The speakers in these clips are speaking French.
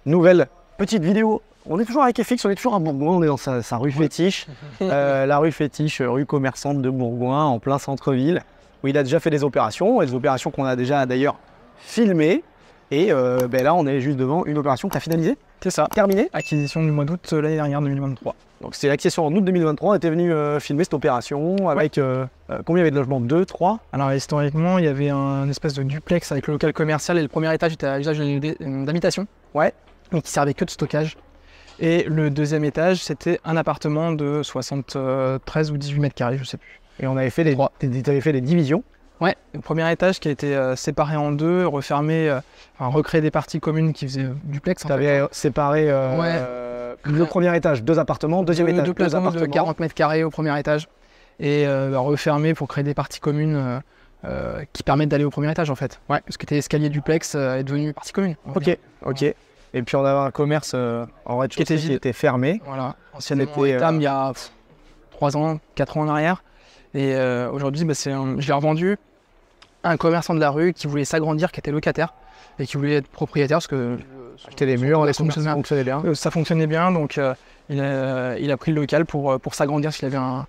nouvelle petite vidéo. On est toujours avec FX, on est toujours à Bourgoin, on est dans sa rue fétiche. La rue fétiche, rue commerçante de Bourgoin, en plein centre-ville, où il a déjà fait des opérations qu'on a déjà d'ailleurs filmées. Et là, on est juste devant une opération que tu as finalisée. C'est ça. Terminée. Acquisition du mois d'août l'année dernière, 2023. Donc c'est l'acquisition en août 2023, on était venu filmer cette opération avec combien il y avait de logements? 2, 3? Alors historiquement, il y avait un espèce de duplex avec le local commercial et le premier étage était à usage d'habitation. Ouais. Donc qui servait que de stockage. Et le deuxième étage, c'était un appartement de 73 ou 18 mètres carrés, je sais plus. Et on avait fait t'avais fait des divisions. Ouais, le premier étage qui a été séparé en deux, refermé, recréé des parties communes qui faisaient duplex. Tu avais séparé le premier étage, 2 appartements, deuxième étage, deux appartements de 40 mètres carrés au premier étage. Et refermé pour créer des parties communes qui permettent d'aller au premier étage en fait. Ouais. Parce que tes escaliers duplex est devenu partie commune. Ok. Et puis on avait un commerce en rez-de-chaussée qui était fermé. Voilà, anciennement Etam il y a 3 ans, 4 ans en arrière. Et aujourd'hui, je l'ai revendu à un commerçant de la rue qui voulait s'agrandir, qui était locataire et qui voulait être propriétaire parce que acheter des murs, ça fonctionnait bien. Ça fonctionnait bien, donc il a pris le local pour s'agrandir. S'il avait un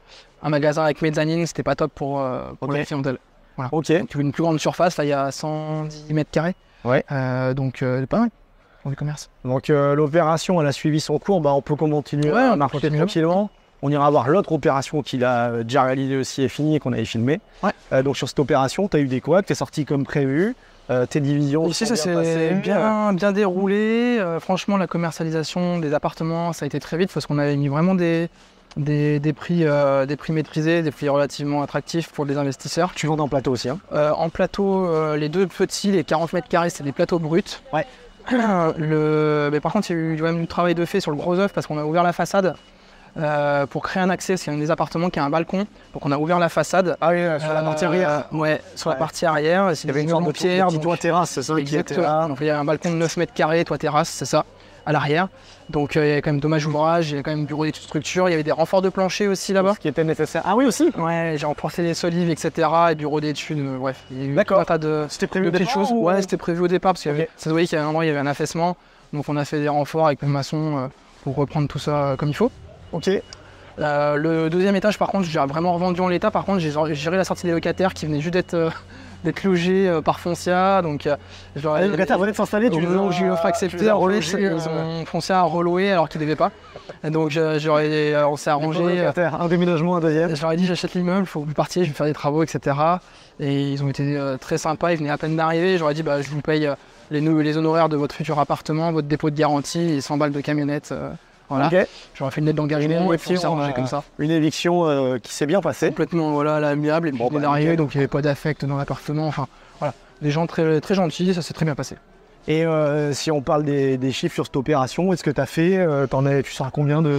magasin avec mezzanine, c'était pas top pour la clientèle. Voilà. Ok. Donc une plus grande surface, là il y a 110 mètres carrés. Ouais. Donc pas mal pour du commerce. Donc l'opération elle a suivi son cours, on peut continuer à marcher tranquillement. On ira voir l'autre opération qu'il a déjà réalisée aussi et finie et qu'on avait filmé. Ouais. Donc sur cette opération, tu as eu des couacs, tu es sorti comme prévu, tes divisions. Ici ça s'est bien déroulé. Franchement la commercialisation des appartements ça a été très vite parce qu'on avait mis vraiment des prix maîtrisés, des prix relativement attractifs pour les investisseurs. Tu vends en plateau aussi hein? En plateau, les deux petits, les 40 mètres carrés, c'est des plateaux bruts. Ouais. Mais par contre il y a eu quand même du travail de fait sur le gros œuf parce qu'on a ouvert la façade. Pour créer un accès, parce qu'il y a un des appartements qui a un balcon, donc on a ouvert la façade. Ah oui, sur la partie arrière. Ouais, sur la partie arrière. Il y avait une sorte de pierre, toit terrasse, c'est ça qui était là. Donc il y a un balcon de 9 mètres carrés, toit terrasse, c'est ça, à l'arrière. Donc il y a quand même dommage ouvrage, il y a quand même bureau d'études structure, il y avait des renforts de plancher aussi là-bas. Ce qui était nécessaire. Ah oui aussi. Ouais, j'ai renforcé les solives, etc. et bureau d'études, bref. D'accord. C'était prévu au départ Ouais, c'était prévu au départ parce que ça se voyait qu'il y avait un endroit, il y avait un affaissement. Donc on a fait des renforts avec le maçon pour reprendre tout ça comme il faut. Ok. Le deuxième étage par contre j'ai vraiment revendu en l'état. Par contre j'ai géré la sortie des locataires qui venaient juste d'être logés par Foncia. Donc les locataires venaient de s'installer, j'ai eu l'offre acceptée, ils ont Foncia à relouer alors qu'ils ne devaient pas. Et donc on s'est arrangé. Un demi-logement, un deuxième. Je leur ai dit j'achète l'immeuble, il faut que vous partiez, je vais faire des travaux, etc. Et ils ont été très sympas, ils venaient à peine d'arriver. Je leur ai dit je vous paye les honoraires de votre futur appartement, votre dépôt de garantie et 100 balles de camionnette. Voilà. Okay. J'aurais fait une lettre d'engagement et puis on s'est arrangé comme ça. Une éviction qui s'est bien passée. Complètement, voilà, à l'amiable. Et puis on est arrivé, donc il n'y avait pas d'affect dans l'appartement. Enfin, voilà, des gens très, très gentils, ça s'est très bien passé. Et si on parle des chiffres sur cette opération, est-ce que tu as fait, tu sais à combien de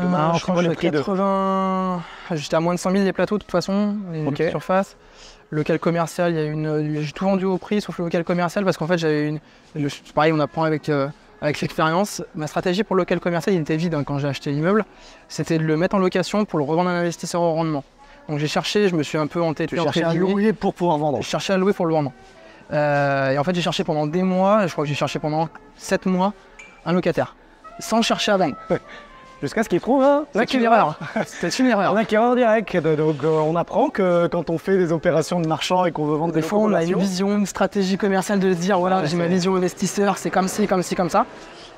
marge? 80, j'étais à moins de 100 000 les plateaux de toute façon, les surfaces. Le local commercial, j'ai tout vendu au prix sauf le local commercial parce qu'en fait j'avais pareil, on apprend avec l'expérience. Ma stratégie pour le local commercial, il était vide quand j'ai acheté l'immeuble. C'était de le mettre en location pour le revendre à un investisseur au rendement. Donc j'ai cherché, je me suis un peu entêté. Tu cherchais à louer pour pouvoir vendre? Je cherchais à louer pour le vendre. Et en fait, j'ai cherché pendant des mois, je crois que j'ai cherché pendant 7 mois, un locataire, sans chercher à vendre. Jusqu'à ce qu'il trouve C'était une erreur. C'était une erreur. Un acquéreur direct. Donc on apprend que quand on fait des opérations de marchand et qu'on veut vendre des fois, on a une vision, une stratégie commerciale de se dire voilà, j'ai ma vision investisseur, c'est comme ci, comme ci, comme ça.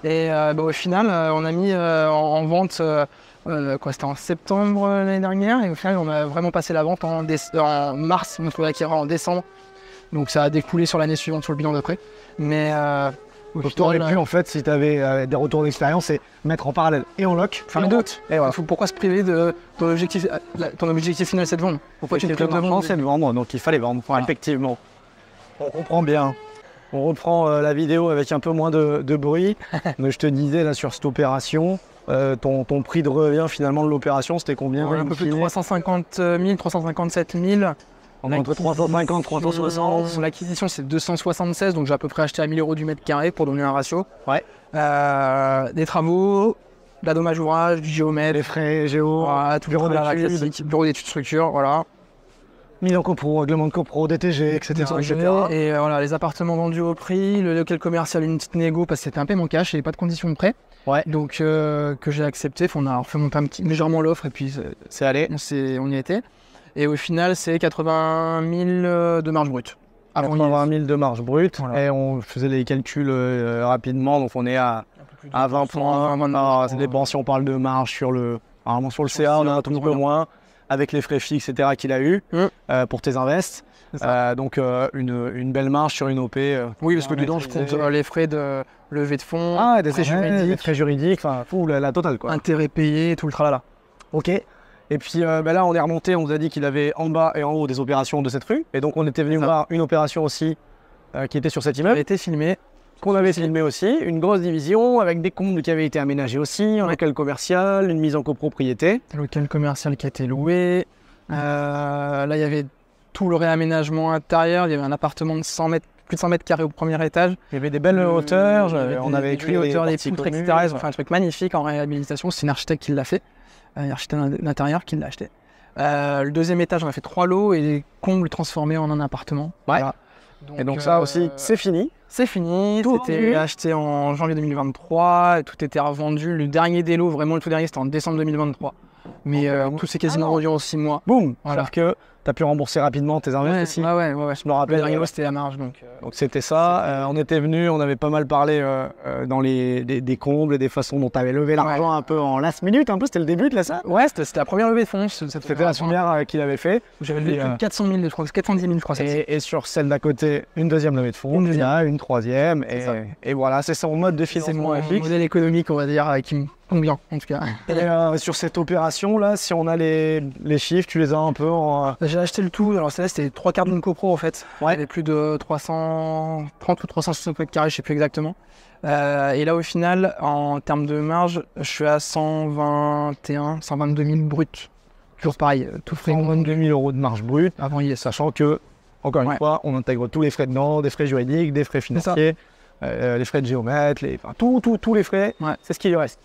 Et au final, on a mis en vente, c'était en septembre l'année dernière. Et au final, on a vraiment passé la vente en mars, on a trouvé l'acquéreur en décembre. Donc ça a découlé sur l'année suivante, sur le bilan d'après. Mais tu aurais pu, en fait, si tu avais des retours d'expérience, et mettre en parallèle et en loc. Faire les deux. Et voilà. Pourquoi se priver de ton objectif? Ton objectif final, c'est de vendre. Pourquoi tu te prives de vendre? C'est de vendre, donc il fallait vendre. Voilà. Effectivement. On comprend bien. On reprend la vidéo avec un peu moins de bruit. Mais je te disais, là, sur cette opération, ton prix de revient, finalement, de l'opération, c'était combien? Un peu plus de 350 000, 357 000. Entre 350 et 360. L'acquisition c'est 276, donc j'ai à peu près acheté à 1000 € du mètre carré pour donner un ratio. Ouais. Des travaux, de la dommage ouvrage, du géomètre. Les frais géo, voilà, tout bureau d'études structure, voilà. Mise en copro, règlement de copro, DTG, etc. Et voilà, les appartements vendus au prix, le local commercial, une petite négo parce que c'était un paiement cash et pas de conditions de prêt. Ouais. Donc que j'ai accepté. On a refait monter légèrement l'offre et puis c'est allé. On y était. Et au final, c'est 80 000 de marge brute. 80 000 de marge brute. Voilà. Et on faisait les calculs rapidement. Donc on est à 20 points. Ça dépend si on parle de marge sur le. Normalement sur le CA, on a un tout petit peu moins. Avec les frais fixes, etc. qu'il a eu pour tes invests. Donc une belle marge sur une OP. Oui, parce que dedans, je compte les frais de levée de fonds, des frais juridiques, enfin, la totale, quoi. Intérêts payés, tout le tralala. Ok. Et puis là, on est remonté, on vous a dit qu'il avait en bas et en haut des opérations de cette rue. Et donc, on était venu voir une opération aussi qui était sur cet immeuble. Qui avait été filmée. Qu'on avait filmé aussi. Une grosse division avec des combles qui avaient été aménagés aussi, un local commercial, une mise en copropriété. Un local commercial qui a été loué. Là, il y avait tout le réaménagement intérieur. Il y avait un appartement de 100 mètres, plus de 100 mètres carrés au premier étage. Il y avait des belles hauteurs. On avait écrit des hauteurs, des poutres, etc. Ils ont fait un truc magnifique en réhabilitation. C'est une architecte qui l'a fait. Un architecte d'intérieur qui l'a acheté. Le deuxième étage, on a fait 3 lots et des combles transformés en un appartement. Ouais. Voilà. Et donc ça aussi, c'est fini. C'est fini, c'était acheté en janvier 2023, et tout était revendu. Le dernier des lots, vraiment le tout dernier, c'était en décembre 2023. Mais tout s'est quasiment vendu en 6 mois. Boum. Sauf que tu as pu rembourser rapidement tes investissements. Ouais. Je me rappelle. Le dernier mot, c'était la marge. Donc c'était ça. On était venu, on avait pas mal parlé dans des combles et des façons dont tu avais levé l'argent un peu en last minute. Un peu, c'était le début de ça. Ouais, c'était la première levée de fonds. C'était la première qu'il avait fait. J'avais levé plus de 400 000, je crois, 410 000, je crois. Et sur celle d'à côté, une deuxième levée de fonds, une troisième. Et voilà, c'est son mode de financement. C'est mon modèle économique, on va dire, qui me convient en tout cas. Et sur cette opération-là, si on a les chiffres, tu les as un peu en... J'ai acheté le tout, alors celle-là c'était 3 quarts d'une copro en fait. Il y avait plus de 330 ou 360 mètres carrés, je sais plus exactement. Et là au final, en termes de marge, je suis à 121, 122 000 bruts. Toujours pareil, tout frais. 122 000 euros de marge brute, avant IS. Sachant que, encore une fois, on intègre tous les frais dedans, des frais juridiques, des frais financiers, les frais de géomètre, tous les frais, c'est ce qui lui reste.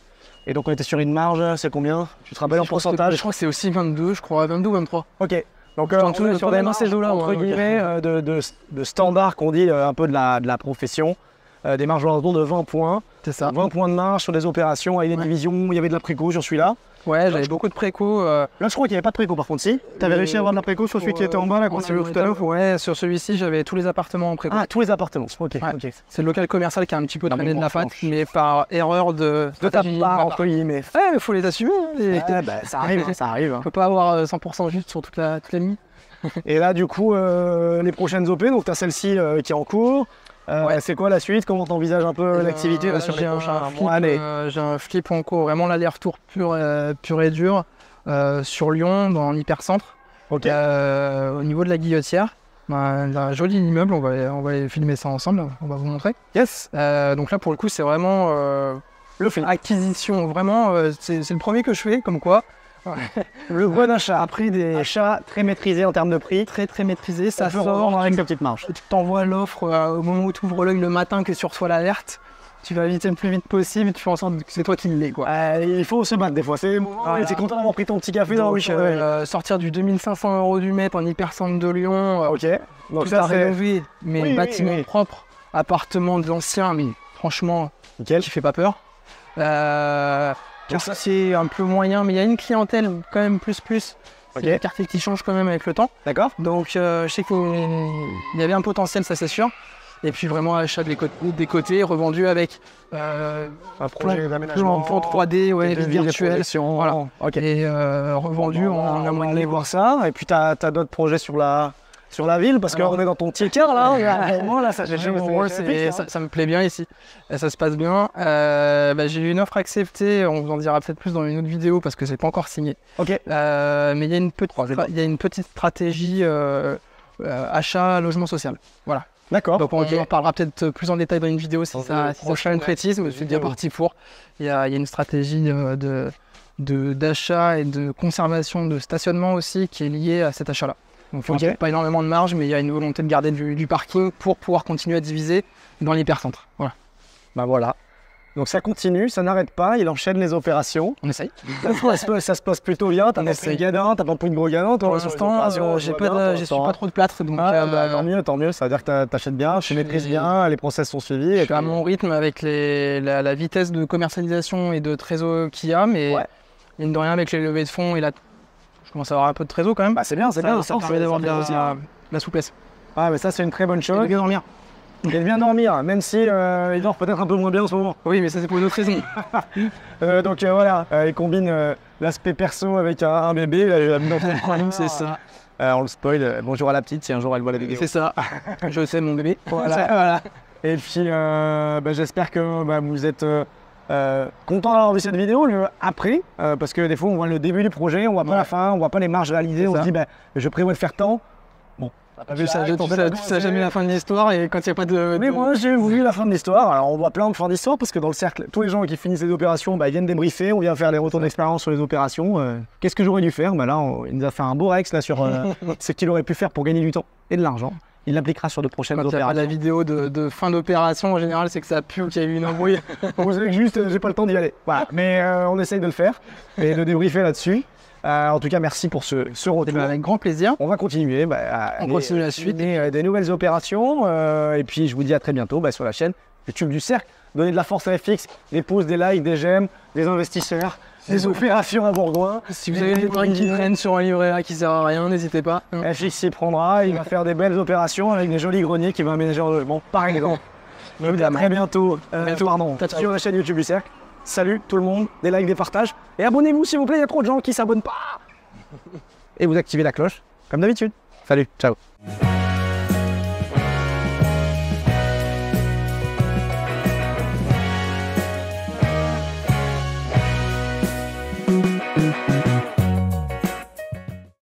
Et donc on était sur une marge, c'est combien? Tu te rappelles en pourcentage? Je crois que c'est aussi 22, je crois, 22 ou 23. Ok. Donc on est sur des marges, entre guillemets, de standard qu'on dit un peu de la profession. Des marges autour de 20 points. C'est ça. 20 points de marge sur des opérations avec des divisions. Il y avait de la préco sur celui-là. Ouais, j'avais beaucoup de préco. Là, je crois qu'il n'y avait pas de préco par contre, si. Tu avais réussi à avoir de la préco sur celui qui était en bas, là, qu'on a vu tout à l'heure. Ouais, sur celui-ci, j'avais tous les appartements en préco. Ah, tous les appartements, ok. C'est le local commercial qui a un petit peu traîné de la fatte, mais par erreur de ta part, entre guillemets. Ouais, mais faut les assumer. Ça arrive, ça arrive. On peut pas avoir 100% juste sur toute la ligne. Et là, du coup, les prochaines OP, donc tu as celle-ci qui est en cours. C'est quoi la suite? Comment t'envisages un peu l'activité sur les prochains mois? J'ai un flip en cours, vraiment l'aller-retour pur et dur sur Lyon, dans l'hypercentre. Au niveau de la Guillotière, un joli immeuble, on va filmer ça ensemble, on va vous montrer. Yes. Donc là pour le coup c'est vraiment le acquisition, vraiment c'est le premier que je fais, comme quoi. Le bon achat, après des achats très maîtrisés en termes de prix. Très maîtrisé, ça sort avec la petite marge. Tu t'envoies l'offre au moment où tu ouvres l'œil le matin que tu reçois l'alerte. Tu vas éviter le plus vite possible, tu fais en sorte que c'est toi qui l'es, quoi. Il faut se battre des fois, c'est content d'avoir pris ton petit café dans le sortir du 2500 € du mètre en hypercentre de Lyon. Ok. Donc tout à rénover, mais bâtiment propre, appartement d'ancien, mais franchement, nickel, qui fait pas peur. Quartier un peu moyen, mais il y a une clientèle quand même plus. C'est un quartier qui change quand même avec le temps. D'accord. Donc je sais qu'il y avait un potentiel, ça c'est sûr. Et puis vraiment achat des côtés, revendu avec un projet d'aménagement, plan 3D, virtuel. Voilà. Et revendu, on a aller voir ça. Et puis tu as d'autres projets sur la ville, parce qu'on est dans ton petit cœur là. Ça me plaît bien ici. Et ça se passe bien. J'ai eu une offre acceptée, on vous en dira peut-être plus dans une autre vidéo parce que c'est pas encore signé. Ok. Mais il y a une petite stratégie achat logement social. Voilà. D'accord. Donc on en parlera peut-être plus en détail dans une vidéo si ça une précise, mais je suis bien parti pour. Il y a une stratégie d'achat et de conservation de stationnement aussi qui est liée à cet achat-là. Donc pas énormément de marge, mais il y a une volonté de garder du parking pour pouvoir continuer à diviser dans l'hypercentre. Voilà. Voilà. Donc ça continue, ça n'arrête pas, il enchaîne les opérations. On essaye. Ça se passe plutôt bien, t'as pas pris de gadin, t'as pas pris de gros gadin. Pour l'instant, j'ai pas trop de plâtre, donc tant mieux, ça veut dire que t'achètes bien, tu maîtrises bien, les process sont suivis. Je suis à mon rythme avec la vitesse de commercialisation et de trésor qu'il y a, mais mine de rien avec les levées de fonds et je commence à avoir un peu de trésor quand même. Bah c'est bien, ça permet d'avoir de la souplesse. Ah mais ça c'est une très bonne chose. Et de bien dormir. Il aime bien dormir, même si il dort peut-être un peu moins bien en ce moment. Oui, mais ça c'est pour une autre raison. Donc voilà, il combine l'aspect perso avec un bébé. Là, c'est ça. On le spoil. Bonjour à la petite si un jour elle voit la vidéo. C'est ça. Je sais mon bébé. Voilà. Et puis j'espère que vous êtes content d'avoir vu cette vidéo après, parce que des fois on voit le début du projet, on voit pas la fin, on voit pas les marges réalisées, on se dit je prévois de faire tant. Bon, ça jamais la fin de l'histoire et quand il n'y a pas de. Mais moi j'ai voulu la fin de l'histoire. Alors on voit plein de fins d'histoire parce que dans le cercle, tous les gens qui finissent les opérations, ils viennent débriefer, on vient faire les retours d'expérience sur les opérations. Qu'est-ce que j'aurais dû faire? Là, il nous a fait un beau rex là sur ce qu'il aurait pu faire pour gagner du temps et de l'argent. Il l'appliquera sur de prochaines opérations. Quand il y a pas la vidéo de fin d'opération, en général, c'est que ça pue ou qu'il y a eu une embrouille. Vous savez que juste, j'ai pas le temps d'y aller. Voilà. Mais on essaye de le faire et de débriefer là-dessus. En tout cas, merci pour ce retour. Avec grand plaisir. On va continuer. On continue la suite. Des nouvelles opérations. Et puis, je vous dis à très bientôt sur la chaîne YouTube du Cercle. Donnez de la force à FX, des pouces, des likes, des j'aime, des investisseurs, des opérations à Bourgoin. Si vous avez des trucs qui traînent sur un livret A qui sert à rien, n'hésitez pas. FX s'y prendra. Il va faire des belles opérations avec des jolis greniers qu'il va aménager en logement, par exemple. À très bientôt. Sur la chaîne YouTube du Cercle. Salut tout le monde, des likes, des partages. Et abonnez-vous s'il vous plaît, il y a trop de gens qui s'abonnent pas. Et vous activez la cloche, comme d'habitude. Salut, ciao.